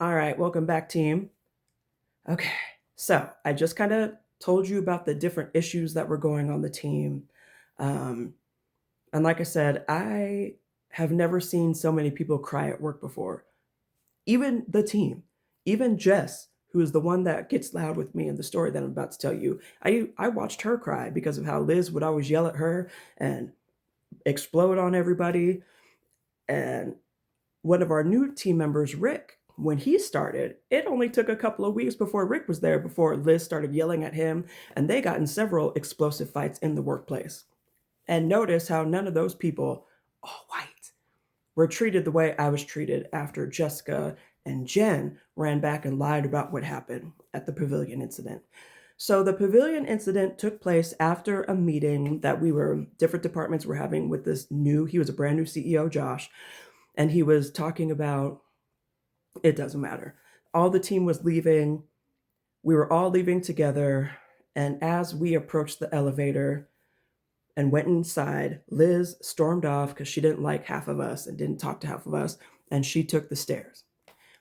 All right, welcome back, team. Okay, so I just kind of told you about the different issues that were going on the team. Um, and like I said, I have never seen so many people cry at work before. Even the team, even Jess, who is the one that gets loud with me in the story that I'm about to tell you. I watched her cry because of how Liz would always yell at her and explode on everybody. And one of our new team members, Rick, when he started, it only took a couple of weeks before Rick was there before Liz started yelling at him, and they got in several explosive fights in the workplace. And notice how none of those people, all white, were treated the way I was treated after Jessica and Jen ran back and lied about what happened at the Pavilion Incident. So the Pavilion Incident took place after a meeting that different departments were having with he was a brand new CEO, Josh, and he was talking about, it doesn't matter. All the team was leaving. We were all leaving together. And as we approached the elevator and went inside, Liz stormed off because she didn't like half of us and didn't talk to half of us. And she took the stairs.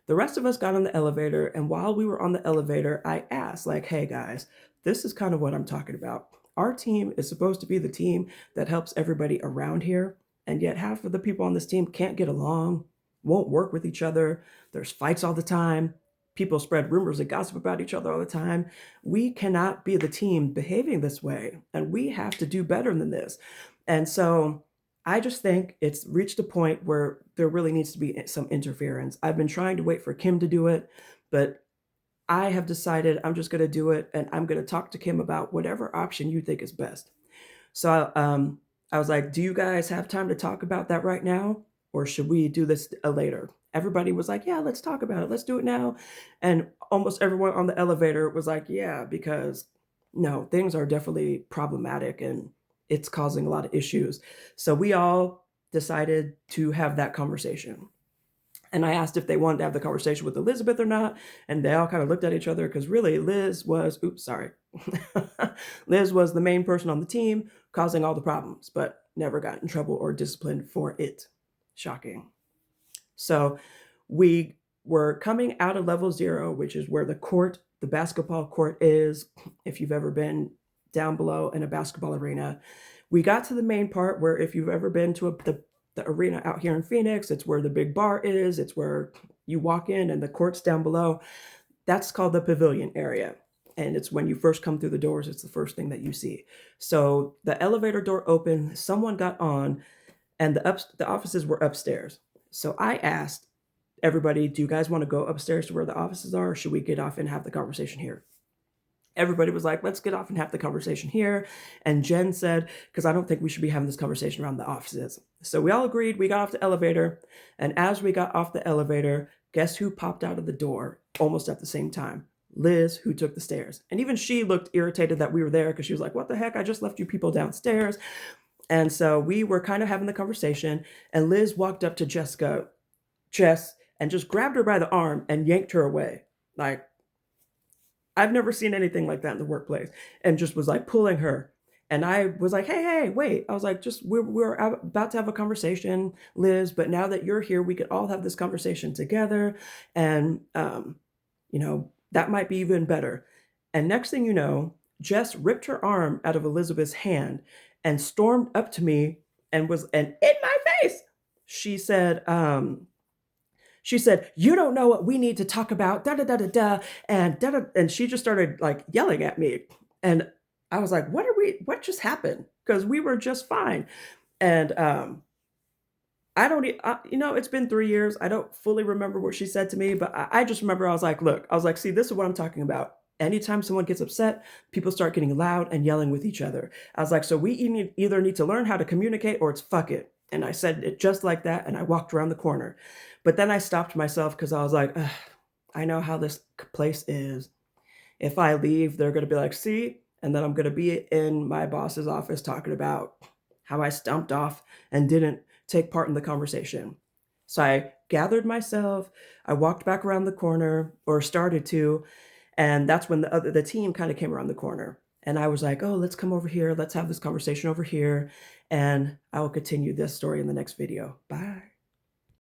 The rest of us got on the elevator. And while we were on the elevator, I asked, like, hey guys, this is kind of what I'm talking about. Our team is supposed to be the team that helps everybody around here. And yet half of the people on this team can't get along, won't work with each other. There's fights all the time. People spread rumors and gossip about each other all the time. We cannot be the team behaving this way, and we have to do better than this. And so I just think it's reached a point where there really needs to be some interference. I've been trying to wait for Kim to do it, but I have decided I'm just going to do it, and I'm going to talk to Kim about whatever option you think is best. So I was like, do you guys have time to talk about that right now? Or should we do this later? Everybody was like, yeah, let's talk about it. Let's do it now. And almost everyone on the elevator was like, yeah, because no, things are definitely problematic and it's causing a lot of issues. So we all decided to have that conversation. And I asked if they wanted to have the conversation with Elizabeth or not. And they all kind of looked at each other because really oops, sorry. Liz was the main person on the team causing all the problems, but never got in trouble or disciplined for it. Shocking. So we were coming out of level 0, which is where the basketball court is. If you've ever been down below in a basketball arena, we got to the main part where if you've ever been to the arena out here in Phoenix, it's where the big bar is. It's where you walk in and the court's down below. That's called the pavilion area. And it's when you first come through the doors, it's the first thing that you see. So the elevator door opened, someone got on, and the offices were upstairs. So I asked everybody, do you guys want to go upstairs to where the offices are, or should we get off and have the conversation here? Everybody was like, let's get off and have the conversation here. And Jen said, because I don't think we should be having this conversation around the offices. So we all agreed, we got off the elevator. And as we got off the elevator, guess who popped out of the door almost at the same time? Liz, who took the stairs. And even she looked irritated that we were there because she was like, what the heck? I just left you people downstairs. And so we were kind of having the conversation. And Liz walked up to Jess, and just grabbed her by the arm and yanked her away. Like, I've never seen anything like that in the workplace, and just was like pulling her. And I was like, hey, wait. I was like, we're about to have a conversation, Liz, but now that you're here, we could all have this conversation together. And, that might be even better. And next thing you know, Jess ripped her arm out of Elizabeth's hand and stormed up to me and in my face. She said, you don't know what we need to talk about, da da da da da, and da da, and she just started like yelling at me, and I was like, what just happened? Because we were just fine, and I don't, it's been 3 years. I don't fully remember what she said to me, but I just remember I was like, look, see, this is what I'm talking about. Anytime someone gets upset, people start getting loud and yelling with each other. I was like, so we either need to learn how to communicate or it's fuck it. And I said it just like that, and I walked around the corner. But then I stopped myself because I was like, I know how this place is. If I leave, they're going to be like, see? And then I'm going to be in my boss's office talking about how I stumped off and didn't take part in the conversation. So I gathered myself. I walked back around the corner, or started to, and that's when the team kind of came around the corner. And I was like, oh, let's come over here. Let's have this conversation over here. And I will continue this story in the next video. Bye.